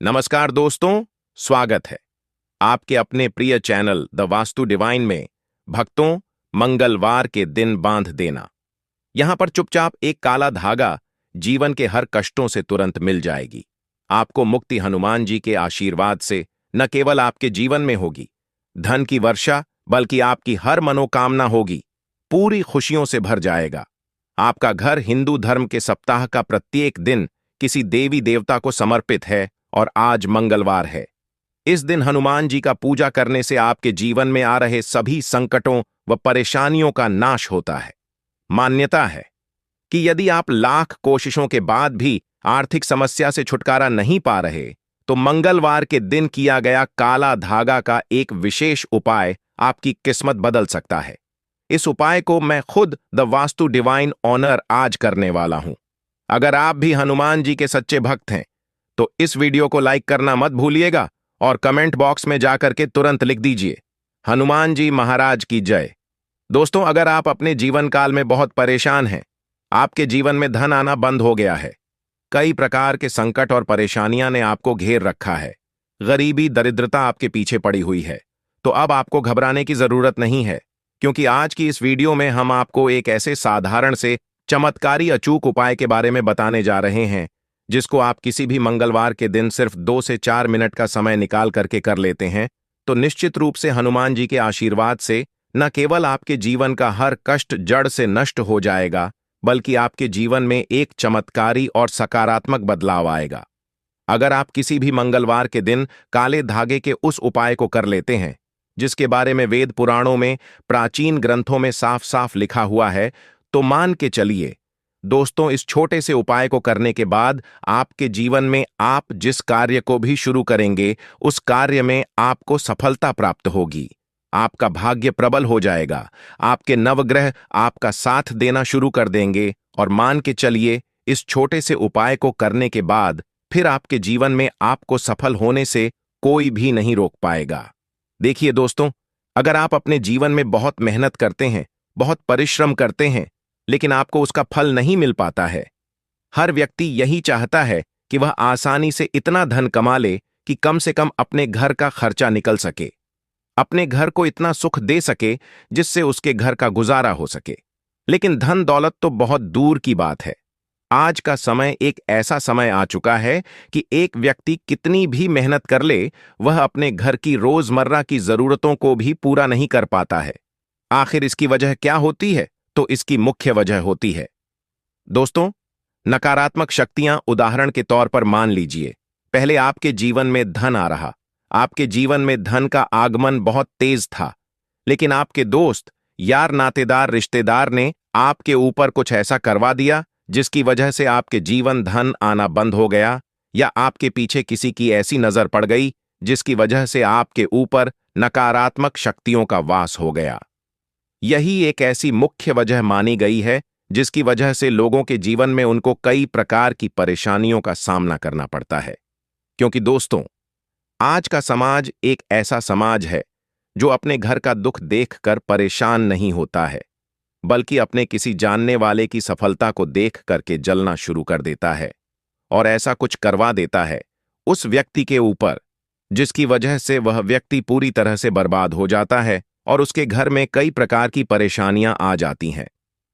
नमस्कार दोस्तों, स्वागत है आपके अपने प्रिय चैनल द वास्तु डिवाइन में। भक्तों, मंगलवार के दिन बांध देना। यहां पर चुपचाप एक काला धागा जीवन के हर कष्टों से तुरंत मिल जाएगी। आपको मुक्ति हनुमान जी के आशीर्वाद से न केवल आपके जीवन में होगी धन की वर्षा, बल्कि आपकी हर मनोकामना होगी पूरी खुशियों से भर जाएगा। आपका घर हिंदू धर्म के सप्ताह का प्रत्येक दिन किसी देवी देवता को समर्पित है और आज मंगलवार है। इस दिन हनुमान जी का पूजा करने से आपके जीवन में आ रहे सभी संकटों व परेशानियों का नाश होता है। मान्यता है कि यदि आप लाख कोशिशों के बाद भी आर्थिक समस्या से छुटकारा नहीं पा रहे, तो मंगलवार के दिन किया गया काला धागा का एक विशेष उपाय आपकी किस्मत बदल सकता है। इस उपाय को मैं खुद द वास्तु डिवाइन ऑनर आज करने वाला हूं। अगर आप भी हनुमान जी के सच्चे भक्त हैं तो इस वीडियो को लाइक करना मत भूलिएगा और कमेंट बॉक्स में जाकर के तुरंत लिख दीजिए, हनुमान जी महाराज की जय। दोस्तों, अगर आप अपने जीवन काल में बहुत परेशान हैं, आपके जीवन में धन आना बंद हो गया है, कई प्रकार के संकट और परेशानियां ने आपको घेर रखा है, गरीबी दरिद्रता आपके पीछे पड़ी हुई है, तो अब आपको घबराने की जरूरत नहीं है, क्योंकि आज की इस वीडियो में हम आपको एक ऐसे साधारण से चमत्कारी अचूक उपाय के बारे में बताने जा रहे हैं जिसको आप किसी भी मंगलवार के दिन सिर्फ 2 से 4 मिनट का समय निकाल करके कर लेते हैं, तो निश्चित रूप से हनुमान जी के आशीर्वाद से न केवल आपके जीवन का हर कष्ट जड़ से नष्ट हो जाएगा, बल्कि आपके जीवन में एक चमत्कारी और सकारात्मक बदलाव आएगा। अगर आप किसी भी मंगलवार के दिन काले धागे के उस उपाय को कर लेते हैं जिसके बारे में वेद पुराणों में, प्राचीन ग्रंथों में साफ साफ लिखा हुआ है, तो मान के चलिए दोस्तों, इस छोटे से उपाय को करने के बाद आपके जीवन में आप जिस कार्य को भी शुरू करेंगे, उस कार्य में आपको सफलता प्राप्त होगी। आपका भाग्य प्रबल हो जाएगा, आपके नवग्रह आपका साथ देना शुरू कर देंगे और मान के चलिए इस छोटे से उपाय को करने के बाद फिर आपके जीवन में आपको सफल होने से कोई भी नहीं रोक पाएगा। देखिए दोस्तों, अगर आप अपने जीवन में बहुत मेहनत करते हैं, बहुत परिश्रम करते हैं, लेकिन आपको उसका फल नहीं मिल पाता है। हर व्यक्ति यही चाहता है कि वह आसानी से इतना धन कमा ले कि कम से कम अपने घर का खर्चा निकल सके, अपने घर को इतना सुख दे सके जिससे उसके घर का गुजारा हो सके। लेकिन धन दौलत तो बहुत दूर की बात है। आज का समय एक ऐसा समय आ चुका है कि एक व्यक्ति कितनी भी मेहनत कर ले, वह अपने घर की रोजमर्रा की जरूरतों को भी पूरा नहीं कर पाता है। आखिर इसकी वजह क्या होती है? तो इसकी मुख्य वजह होती है दोस्तों, नकारात्मक शक्तियां। उदाहरण के तौर पर मान लीजिए, पहले आपके जीवन में धन आ रहा, आपके जीवन में धन का आगमन बहुत तेज था, लेकिन आपके दोस्त, यार, नातेदार, रिश्तेदार ने आपके ऊपर कुछ ऐसा करवा दिया जिसकी वजह से आपके जीवन धन आना बंद हो गया, या आपके पीछे किसी की ऐसी नजर पड़ गई जिसकी वजह से आपके ऊपर नकारात्मक शक्तियों का वास हो गया। यही एक ऐसी मुख्य वजह मानी गई है जिसकी वजह से लोगों के जीवन में उनको कई प्रकार की परेशानियों का सामना करना पड़ता है। क्योंकि दोस्तों, आज का समाज एक ऐसा समाज है जो अपने घर का दुख देखकर परेशान नहीं होता है, बल्कि अपने किसी जानने वाले की सफलता को देख करके जलना शुरू कर देता है और ऐसा कुछ करवा देता है उस व्यक्ति के ऊपर जिसकी वजह से वह व्यक्ति पूरी तरह से बर्बाद हो जाता है और उसके घर में कई प्रकार की परेशानियां आ जाती हैं।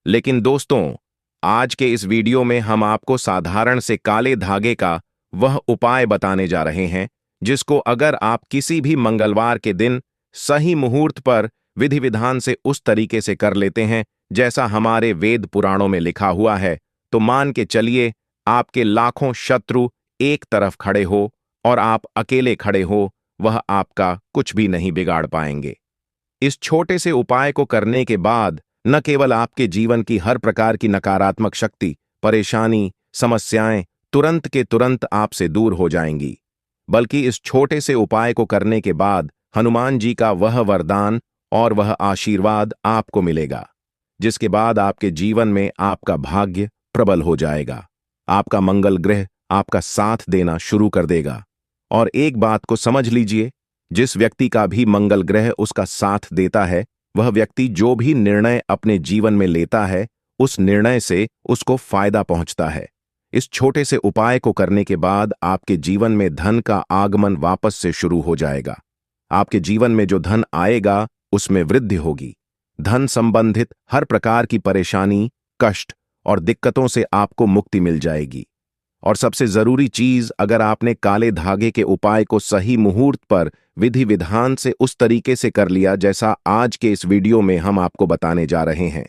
लेकिन दोस्तों, आज के इस वीडियो में हम आपको साधारण से काले धागे का वह उपाय बताने जा रहे हैं जिसको अगर आप किसी भी मंगलवार के दिन सही मुहूर्त पर विधि विधान से उस तरीके से कर लेते हैं जैसा हमारे वेद पुराणों में लिखा हुआ है, तो मान के चलिए आपके लाखों शत्रु एक तरफ खड़े हो और आप अकेले खड़े हो, वह आपका कुछ भी नहीं बिगाड़ पाएंगे। इस छोटे से उपाय को करने के बाद न केवल आपके जीवन की हर प्रकार की नकारात्मक शक्ति, परेशानी, समस्याएं तुरंत के तुरंत आपसे दूर हो जाएंगी, बल्कि इस छोटे से उपाय को करने के बाद हनुमान जी का वह वरदान और वह आशीर्वाद आपको मिलेगा जिसके बाद आपके जीवन में आपका भाग्य प्रबल हो जाएगा, आपका मंगल ग्रह आपका साथ देना शुरू कर देगा। और एक बात को समझ लीजिए, जिस व्यक्ति का भी मंगल ग्रह उसका साथ देता है, वह व्यक्ति जो भी निर्णय अपने जीवन में लेता है, उस निर्णय से उसको फायदा पहुंचता है। इस छोटे से उपाय को करने के बाद आपके जीवन में धन का आगमन वापस से शुरू हो जाएगा। आपके जीवन में जो धन आएगा उसमें वृद्धि होगी। धन संबंधित हर प्रकार की परेशानी, कष्ट और दिक्कतों से आपको मुक्ति मिल जाएगी। और सबसे जरूरी चीज, अगर आपने काले धागे के उपाय को सही मुहूर्त पर विधि विधान से उस तरीके से कर लिया जैसा आज के इस वीडियो में हम आपको बताने जा रहे हैं,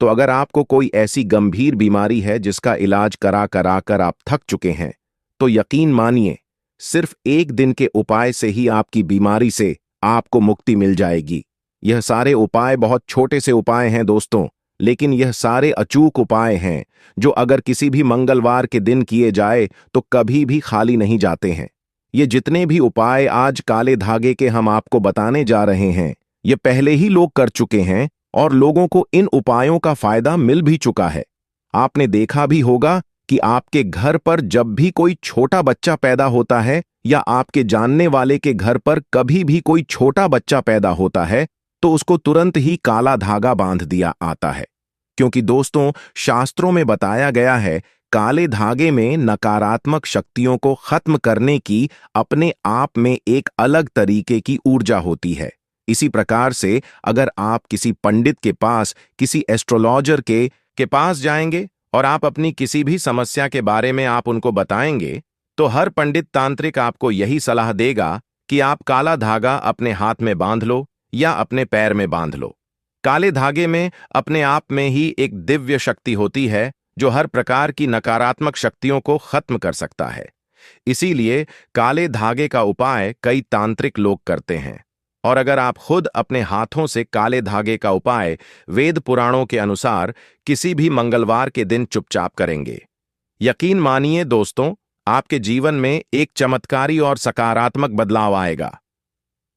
तो अगर आपको कोई ऐसी गंभीर बीमारी है जिसका इलाज करा करा कर आप थक चुके हैं, तो यकीन मानिए सिर्फ एक दिन के उपाय से ही आपकी बीमारी से आपको मुक्ति मिल जाएगी। यह सारे उपाय बहुत छोटे से उपाय हैं दोस्तों, लेकिन यह सारे अचूक उपाय हैं जो अगर किसी भी मंगलवार के दिन किए जाए तो कभी भी खाली नहीं जाते हैं। ये जितने भी उपाय आज काले धागे के हम आपको बताने जा रहे हैं, ये पहले ही लोग कर चुके हैं और लोगों को इन उपायों का फायदा मिल भी चुका है। आपने देखा भी होगा कि आपके घर पर जब भी कोई छोटा बच्चा पैदा होता है या आपके जानने वाले के घर पर कभी भी कोई छोटा बच्चा पैदा होता है, तो उसको तुरंत ही काला धागा बांध दिया आता है। क्योंकि दोस्तों, शास्त्रों में बताया गया है, काले धागे में नकारात्मक शक्तियों को खत्म करने की अपने आप में एक अलग तरीके की ऊर्जा होती है। इसी प्रकार से अगर आप किसी पंडित के पास, किसी एस्ट्रोलॉजर के पास जाएंगे और आप अपनी किसी भी समस्या के बारे में आप उनको बताएंगे, तो हर पंडित तांत्रिक आपको यही सलाह देगा कि आप काला धागा अपने हाथ में बांध लो या अपने पैर में बांध लो। काले धागे में अपने आप में ही एक दिव्य शक्ति होती है जो हर प्रकार की नकारात्मक शक्तियों को खत्म कर सकता है। इसीलिए काले धागे का उपाय कई तांत्रिक लोग करते हैं। और अगर आप खुद अपने हाथों से काले धागे का उपाय वेद पुराणों के अनुसार किसी भी मंगलवार के दिन चुपचाप करेंगे, यकीन मानिए दोस्तों, आपके जीवन में एक चमत्कारी और सकारात्मक बदलाव आएगा।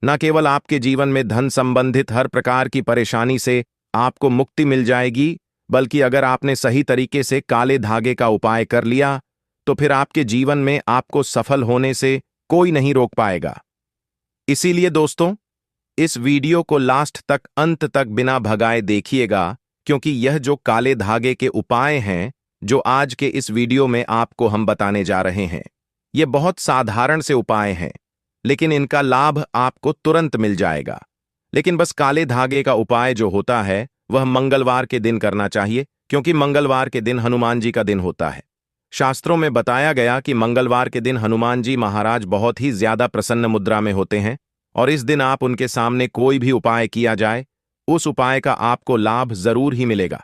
न केवल आपके जीवन में धन संबंधित हर प्रकार की परेशानी से आपको मुक्ति मिल जाएगी, बल्कि अगर आपने सही तरीके से काले धागे का उपाय कर लिया तो फिर आपके जीवन में आपको सफल होने से कोई नहीं रोक पाएगा। इसीलिए दोस्तों, इस वीडियो को लास्ट तक, अंत तक बिना भगाए देखिएगा, क्योंकि यह जो काले धागे के उपाय हैं जो आज के इस वीडियो में आपको हम बताने जा रहे हैं, ये बहुत साधारण से उपाय हैं, लेकिन इनका लाभ आपको तुरंत मिल जाएगा। लेकिन बस काले धागे का उपाय जो होता है वह मंगलवार के दिन करना चाहिए, क्योंकि मंगलवार के दिन हनुमान जी का दिन होता है। शास्त्रों में बताया गया कि मंगलवार के दिन हनुमान जी महाराज बहुत ही ज्यादा प्रसन्न मुद्रा में होते हैं और इस दिन आप उनके सामने कोई भी उपाय किया जाए, उस उपाय का आपको लाभ जरूर ही मिलेगा।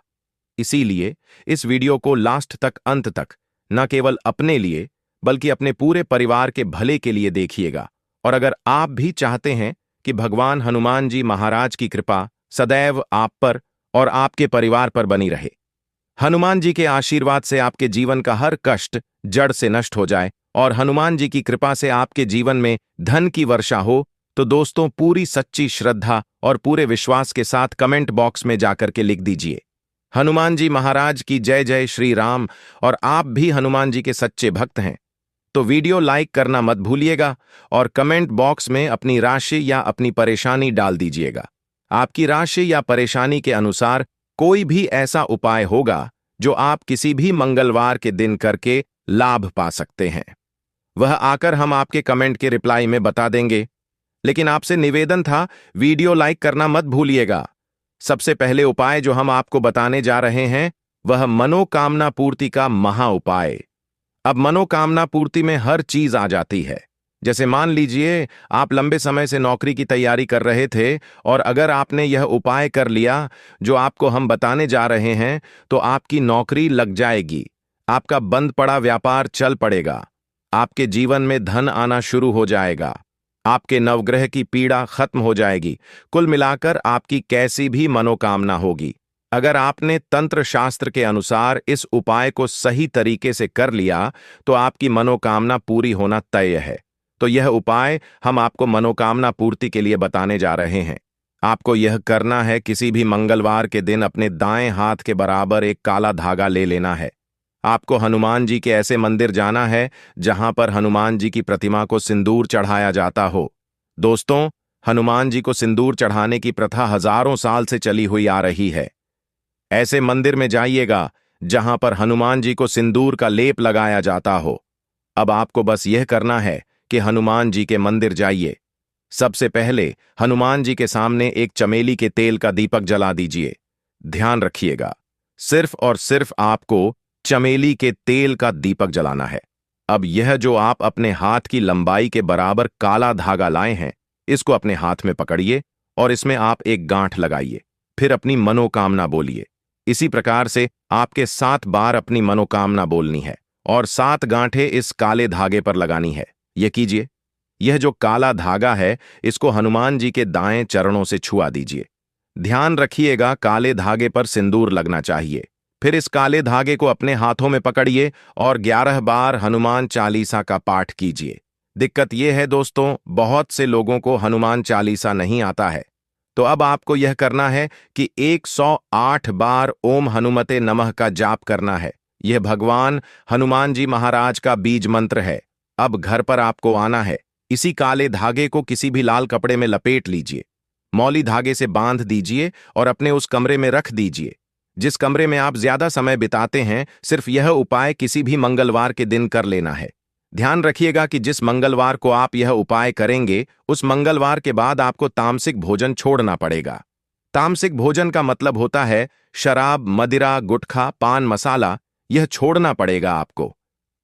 इसीलिए इस वीडियो को लास्ट तक, अंत तक न केवल अपने लिए बल्कि अपने पूरे परिवार के भले के लिए देखिएगा। और अगर आप भी चाहते हैं कि भगवान हनुमान जी महाराज की कृपा सदैव आप पर और आपके परिवार पर बनी रहे, हनुमान जी के आशीर्वाद से आपके जीवन का हर कष्ट जड़ से नष्ट हो जाए और हनुमान जी की कृपा से आपके जीवन में धन की वर्षा हो, तो दोस्तों पूरी सच्ची श्रद्धा और पूरे विश्वास के साथ कमेंट बॉक्स में जाकर के लिख दीजिए, हनुमान जी महाराज की जय जय श्री राम। और आप भी हनुमान जी के सच्चे भक्त हैं तो वीडियो लाइक करना मत भूलिएगा और कमेंट बॉक्स में अपनी राशि या अपनी परेशानी डाल दीजिएगा। आपकी राशि या परेशानी के अनुसार कोई भी ऐसा उपाय होगा जो आप किसी भी मंगलवार के दिन करके लाभ पा सकते हैं, वह आकर हम आपके कमेंट के रिप्लाई में बता देंगे। लेकिन आपसे निवेदन था, वीडियो लाइक करना मत भूलिएगा। सबसे पहले उपाय जो हम आपको बताने जा रहे हैं वह मनोकामना पूर्ति का महा उपाय। अब मनोकामना पूर्ति में हर चीज आ जाती है। जैसे मान लीजिए आप लंबे समय से नौकरी की तैयारी कर रहे थे और अगर आपने यह उपाय कर लिया जो आपको हम बताने जा रहे हैं, तो आपकी नौकरी लग जाएगी, आपका बंद पड़ा व्यापार चल पड़ेगा, आपके जीवन में धन आना शुरू हो जाएगा, आपके नवग्रह की पीड़ा खत्म हो जाएगी। कुल मिलाकर आपकी कैसी भी मनोकामना होगी, अगर आपने तंत्र शास्त्र के अनुसार इस उपाय को सही तरीके से कर लिया तो आपकी मनोकामना पूरी होना तय है। तो यह उपाय हम आपको मनोकामना पूर्ति के लिए बताने जा रहे हैं। आपको यह करना है, किसी भी मंगलवार के दिन अपने दाएं हाथ के बराबर एक काला धागा ले लेना है। आपको हनुमान जी के ऐसे मंदिर जाना है जहां पर हनुमान जी की प्रतिमा को सिंदूर चढ़ाया जाता हो। दोस्तों, हनुमान जी को सिंदूर चढ़ाने की प्रथा हजारों साल से चली हुई आ रही है। ऐसे मंदिर में जाइएगा जहां पर हनुमान जी को सिंदूर का लेप लगाया जाता हो। अब आपको बस यह करना है कि हनुमान जी के मंदिर जाइए। सबसे पहले हनुमान जी के सामने एक चमेली के तेल का दीपक जला दीजिए। ध्यान रखिएगा, सिर्फ और सिर्फ आपको चमेली के तेल का दीपक जलाना है। अब यह जो आप अपने हाथ की लंबाई के बराबर काला धागा लाए हैं, इसको अपने हाथ में पकड़िए और इसमें आप एक गांठ लगाइए। फिर अपनी मनोकामना बोलिए। इसी प्रकार से आपके 7 बार अपनी मनोकामना बोलनी है और 7 गांठें इस काले धागे पर लगानी है। यह कीजिए। यह जो काला धागा है, इसको हनुमान जी के दाएं चरणों से छुआ दीजिए। ध्यान रखिएगा, काले धागे पर सिंदूर लगना चाहिए। फिर इस काले धागे को अपने हाथों में पकड़िए और 11 बार हनुमान चालीसा का पाठ कीजिए। दिक्कत यह है दोस्तों, बहुत से लोगों को हनुमान चालीसा नहीं आता है। तो अब आपको यह करना है कि 108 बार ओम हनुमते नमः का जाप करना है। यह भगवान हनुमान जी महाराज का बीज मंत्र है। अब घर पर आपको आना है। इसी काले धागे को किसी भी लाल कपड़े में लपेट लीजिए, मौली धागे से बांध दीजिए और अपने उस कमरे में रख दीजिए जिस कमरे में आप ज्यादा समय बिताते हैं। सिर्फ यह उपाय किसी भी मंगलवार के दिन कर लेना है। ध्यान रखिएगा कि जिस मंगलवार को आप यह उपाय करेंगे, उस मंगलवार के बाद आपको तामसिक भोजन छोड़ना पड़ेगा। तामसिक भोजन का मतलब होता है शराब, मदिरा, गुटखा, पान मसाला। यह छोड़ना पड़ेगा आपको।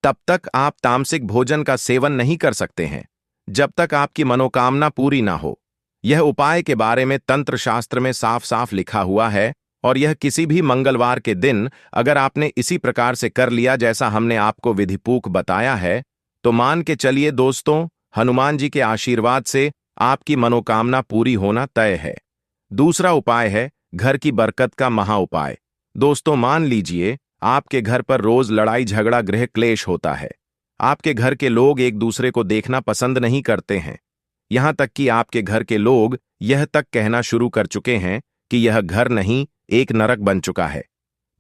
तब तक आप तामसिक भोजन का सेवन नहीं कर सकते हैं जब तक आपकी मनोकामना पूरी ना हो। यह उपाय के बारे में तंत्र शास्त्र में साफ साफ लिखा हुआ है और यह किसी भी मंगलवार के दिन अगर आपने इसी प्रकार से कर लिया जैसा हमने आपको विधिपूर्वक बताया है, तो मान के चलिए दोस्तों, हनुमान जी के आशीर्वाद से आपकी मनोकामना पूरी होना तय है। दूसरा उपाय है घर की बरकत का महा उपाय। दोस्तों, मान लीजिए आपके घर पर रोज लड़ाई झगड़ा, गृह क्लेश होता है। आपके घर के लोग एक दूसरे को देखना पसंद नहीं करते हैं। यहां तक कि आपके घर के लोग यह तक कहना शुरू कर चुके हैं कि यह घर नहीं, एक नरक बन चुका है।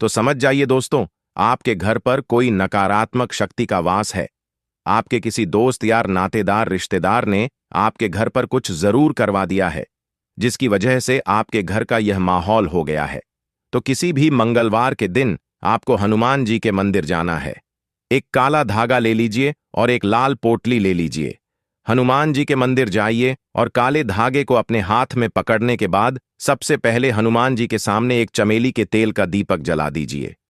तो समझ जाइए दोस्तों, आपके घर पर कोई नकारात्मक शक्ति का वास है। आपके किसी दोस्त यार, नातेदार, रिश्तेदार ने आपके घर पर कुछ जरूर करवा दिया है, जिसकी वजह से आपके घर का यह माहौल हो गया है। तो किसी भी मंगलवार के दिन आपको हनुमान जी के मंदिर जाना है। एक काला धागा ले लीजिए और एक लाल पोटली ले लीजिए। हनुमान जी के मंदिर जाइए और काले धागे को अपने हाथ में पकड़ने के बाद सबसे पहले हनुमान जी के सामने एक चमेली के तेल का दीपक जला दीजिए।